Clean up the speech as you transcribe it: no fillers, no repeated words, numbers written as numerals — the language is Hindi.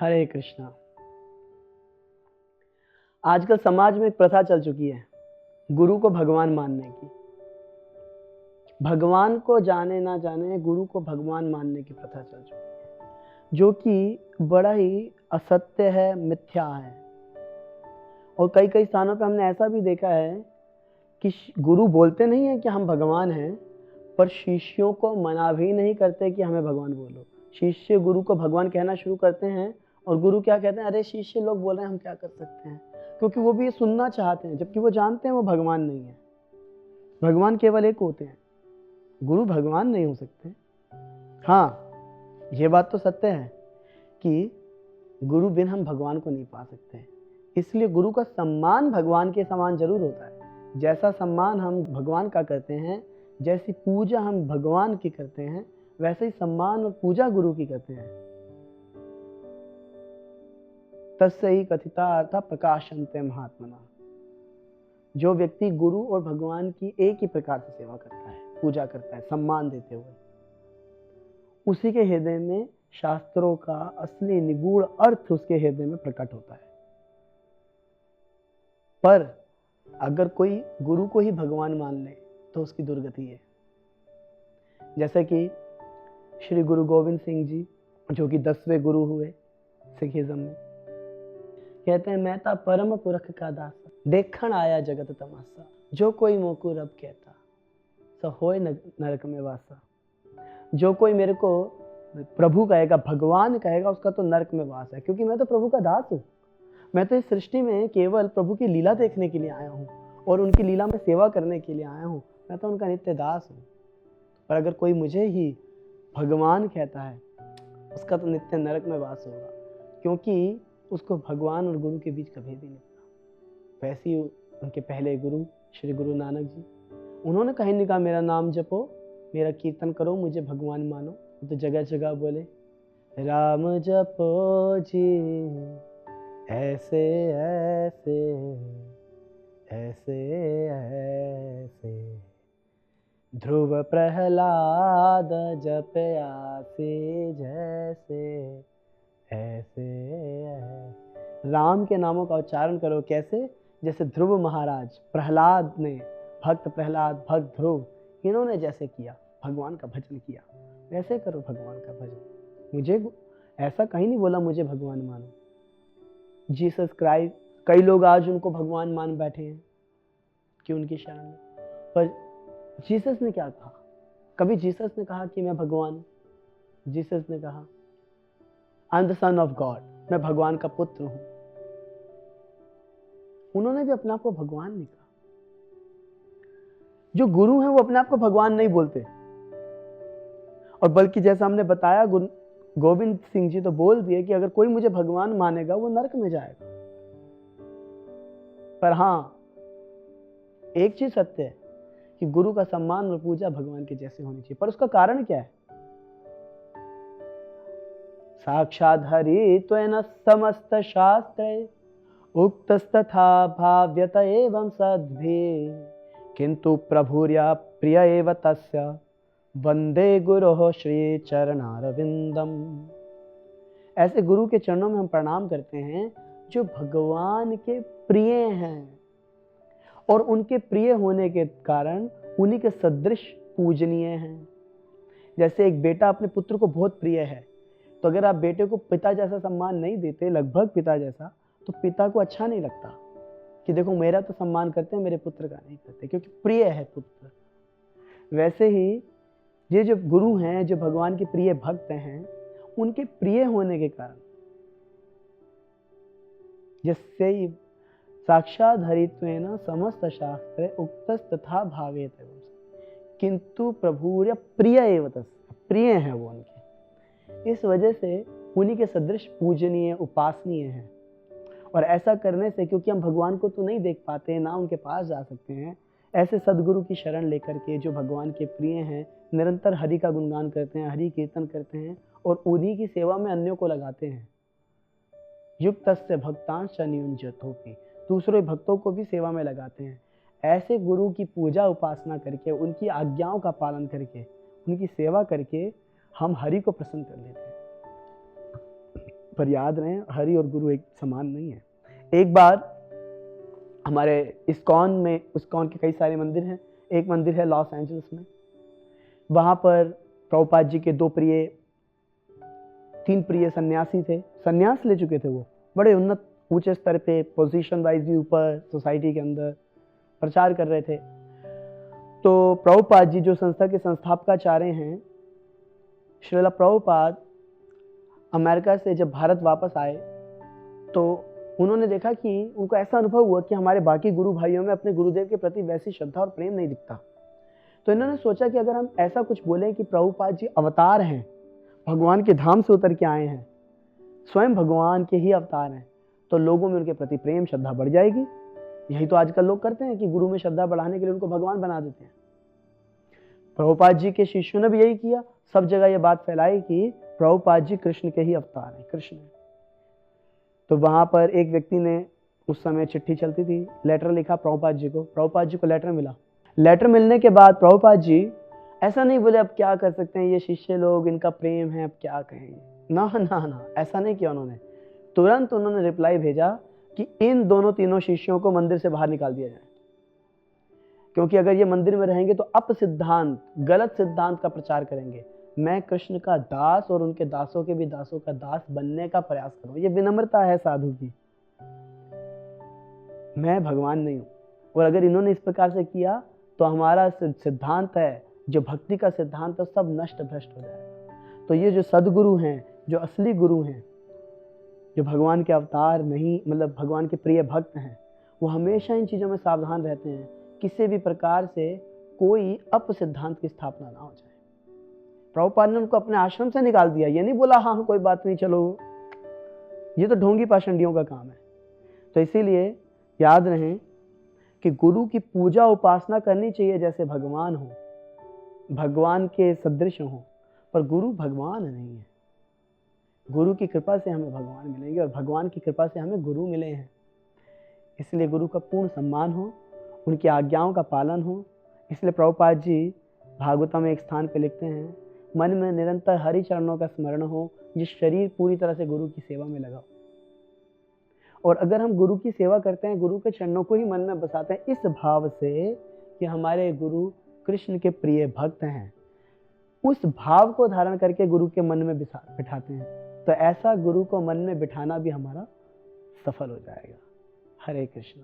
हरे कृष्णा। आजकल समाज में एक प्रथा चल चुकी है गुरु को भगवान मानने की। भगवान को जाने ना जाने गुरु को भगवान मानने की प्रथा चल चुकी है, जो कि बड़ा ही असत्य है, मिथ्या है। और कई कई स्थानों पे हमने ऐसा भी देखा है कि गुरु बोलते नहीं है कि हम भगवान हैं, पर शिष्यों को मना भी नहीं करते कि हमें भगवान बोलो। शिष्य गुरु को भगवान कहना शुरू करते हैं और गुरु क्या कहते हैं, अरे शिष्य लोग बोल रहे हैं हम क्या कर सकते हैं, क्योंकि वो भी ये सुनना चाहते हैं, जबकि वो जानते हैं वो भगवान नहीं है। भगवान केवल एक होते हैं, गुरु भगवान नहीं हो सकते। हाँ, ये बात तो सत्य है कि गुरु बिन हम भगवान को नहीं पा सकते। इसलिए गुरु का सम्मान भगवान के समान जरूर होता है। जैसा सम्मान हम भगवान का करते हैं, जैसी पूजा हम भगवान की करते हैं, वैसे ही सम्मान और पूजा गुरु की करते हैं। तस्य ही कथिता अर्था प्रकाशन्ते महात्मना। जो व्यक्ति गुरु और भगवान की एक ही प्रकार से सेवा करता है, पूजा करता है, सम्मान देते हुए, उसी के हृदय में शास्त्रों का असली निगूढ़ अर्थ उसके हृदय में प्रकट होता है। पर अगर कोई गुरु को ही भगवान मान ले तो उसकी दुर्गति है। जैसे कि श्री गुरु गोविंद सिंह जी, जो कि 10वें गुरु हुए सिखिज्म में, कहते हैं मैं ता परम पुरख का दासा, देखण आया जगत तमाशा, जो कोई मोकू रब कहता सो होए नरक में वासा। जो कोई मेरे को प्रभु कहेगा, भगवान कहेगा, उसका तो नरक में वास है, क्योंकि मैं तो प्रभु का दास हूँ। मैं तो इस सृष्टि में केवल प्रभु की लीला देखने के लिए आया हूँ और उनकी लीला में सेवा करने के लिए आया हूँ। मैं तो उनका नित्य दास हूँ। पर अगर कोई मुझे ही भगवान कहता है, उसका तो नित्य नरक में वास होगा, क्योंकि उसको भगवान और गुरु के बीच का भेद ही नहीं पता। वैसे ही उनके पहले गुरु श्री गुरु नानक जी, उन्होंने कहीं नहीं कहा मेरा नाम जपो, मेरा कीर्तन करो, मुझे भगवान मानो। तो जगह जगह बोले राम जपो जी ऐसे ऐसे ऐसे ऐसे, ध्रुव प्रहलाद जपयासी जैसे ऐसे ऐसे। राम के नामों का उच्चारण करो कैसे? जैसे ध्रुव महाराज, प्रहलाद ने, भक्त प्रहलाद, भक्त ध्रुव, इन्होंने जैसे किया, भगवान का भजन किया, वैसे करो भगवान का भजन। मुझे ऐसा कहीं नहीं बोला मुझे भगवान मानो। जीसस क्राइस्ट, कई लोग आज उनको भगवान मान बैठे हैं कि उनकी शरण में, पर जीसस ने क्या कहा? कभी जीसस ने कहा कि मैं भगवान? जीसस ने कहा I am the son of God, मैं भगवान का पुत्र हूं। उन्होंने भी अपने आप को भगवान नहीं कहा। जो गुरु हैं वो अपने आप को भगवान नहीं बोलते, और बल्कि जैसा हमने बताया, गोविंद सिंह जी तो बोल दिए कि अगर कोई मुझे भगवान मानेगा वो नरक में जाएगा। पर हाँ, एक चीज सत्य है कि गुरु का सम्मान और पूजा भगवान के जैसे होनी चाहिए। पर उसका कारण क्या है? साक्षात् हरि त्वेन समस्त शास्त्रे उक्तस्तथा भाव्यत एवं सद्भिः, किंतु प्रभुर्या प्रिय एव तस्य वंदे गुरोः श्री चरणारविंदम। ऐसे गुरु के चरणों में हम प्रणाम करते हैं जो भगवान के प्रिय हैं, और उनके प्रिय होने के कारण उन्हीं के सदृश पूजनीय हैं। जैसे एक बेटा अपने पुत्र को बहुत प्रिय है, तो अगर आप बेटे को पिता जैसा सम्मान नहीं देते, लगभग पिता जैसा, तो पिता को अच्छा नहीं लगता कि देखो मेरा तो सम्मान करते हैं, मेरे पुत्र का नहीं करते, क्योंकि प्रिय है पुत्र। वैसे ही ये जो गुरु हैं, जो भगवान के प्रिय भक्त हैं, उनके प्रिय होने के कारण, जिससे ही साक्षात् हरित्वेन समस्त शास्त्रे उक्तस्तथा भावेत, किंतु प्रभुर्या प्रिय एव तस्य, प्रिय हैं वो उनके, इस वजह से उन्हीं के सदृश पूजनीय, उपासनीय हैं। और ऐसा करने से, क्योंकि हम भगवान को तो नहीं देख पाते, ना उनके पास जा सकते हैं, ऐसे सदगुरु की शरण लेकर के जो भगवान के प्रिय हैं, निरंतर हरि का गुणगान करते हैं, हरि कीर्तन करते हैं, और उन्हीं की सेवा में अन्यों को लगाते हैं। युक्तस्य भक्तांश्च नियुञ्जतोऽपि, दूसरे भक्तों को भी सेवा में लगाते हैं। ऐसे गुरु की पूजा उपासना करके, उनकी आज्ञाओं का पालन करके, उनकी सेवा करके हम हरि को प्रसन्न कर लेते हैं। पर याद रहे हरि और गुरु एक समान नहीं है। एक बार हमारे इस्कॉन के कई सारे मंदिर हैं। एक मंदिर है लॉस एंजल्स में, वहां पर प्रभुपाद जी के 3 प्रिय सन्यासी थे, सन्यास ले चुके थे। वो बड़े उन्नत ऊंचे स्तर पे पोजीशन वाइज भी ऊपर सोसाइटी के अंदर प्रचार कर रहे थे। तो प्रभुपाद जी जो संस्था के संस्थापकाचार्य हैं, श्रीला प्रभुपाद अमेरिका से जब भारत वापस आए तो उन्होंने देखा कि उनको ऐसा अनुभव हुआ कि हमारे बाकी गुरु भाइयों में अपने गुरुदेव के प्रति वैसी श्रद्धा और प्रेम नहीं दिखता। तो इन्होंने सोचा कि अगर हम ऐसा कुछ बोलें कि प्रभुपाद जी अवतार हैं, भगवान के धाम से उतर के आए हैं, स्वयं भगवान के ही अवतार हैं, तो लोगों में उनके प्रति प्रेम श्रद्धा बढ़ जाएगी। यही तो आजकल लोग करते हैं कि गुरु में श्रद्धा बढ़ाने के लिए उनको भगवान बना देते हैं। प्रभुपाद जी के शिष्यों ने भी यही किया, सब जगह ये बात फैलाई कि प्रभुपाद जी कृष्ण के ही अवतार हैं, कृष्ण। तो वहां पर एक व्यक्ति ने, उस समय चिट्ठी चलती थी, लेटर लिखा प्रभुपाद जी को। प्रभुपाद जी को लेटर मिला। लेटर मिलने के बाद प्रभुपाद जी ऐसा नहीं बोले अब क्या कर सकते हैं, ये शिष्य लोग, इनका प्रेम है, अब क्या कहेंगे। ना ना ना, ऐसा नहीं किया उन्होंने। तुरंत उन्होंने रिप्लाई भेजा कि इन दोनों तीनों शिष्यों को मंदिर से बाहर निकाल दिया जाए, क्योंकि अगर ये मंदिर में रहेंगे तो अपसिद्धांत, गलत सिद्धांत का प्रचार करेंगे। मैं कृष्ण का दास और उनके दासों के भी दासों का दास बनने का प्रयास करूं। ये विनम्रता है साधु की। मैं भगवान नहीं हूं। और अगर इन्होंने इस प्रकार से किया तो हमारा सिद्धांत है, जो भक्ति का सिद्धांत है, सब नष्ट भ्रष्ट हो जाएगा। तो ये जो सदगुरु हैं, जो असली गुरु हैं, जो भगवान के अवतार नहीं, मतलब भगवान के प्रिय भक्त हैं, वो हमेशा इन चीजों में सावधान रहते हैं, किसी भी प्रकार से कोई अपसिद्धांत की स्थापना ना हो जाए। प्रभुपाद ने उनको अपने आश्रम से निकाल दिया। ये नहीं बोला हाँ कोई बात नहीं चलो, ये तो ढोंगी पाषंडियों का काम है। तो इसीलिए याद रहे कि गुरु की पूजा उपासना करनी चाहिए जैसे भगवान हो, भगवान के सदृश हो, पर गुरु भगवान नहीं है। गुरु की कृपा से हमें भगवान मिलेंगे और भगवान की कृपा से हमें गुरु मिले हैं। इसलिए गुरु का पूर्ण सम्मान हो, उनकी आज्ञाओं का पालन हो। इसलिए प्रभुपाद जी भागवतम में एक स्थान पे लिखते हैं, मन में निरंतर हरि चरणों का स्मरण हो, जिस शरीर पूरी तरह से गुरु की सेवा में लगा। और अगर हम गुरु की सेवा करते हैं, गुरु के चरणों को ही मन में बसाते हैं इस भाव से कि हमारे गुरु कृष्ण के प्रिय भक्त हैं, उस भाव को धारण करके गुरु के मन में बिठाते हैं, तो ऐसा गुरु को मन में बिठाना भी हमारा सफल हो जाएगा। हरे कृष्ण।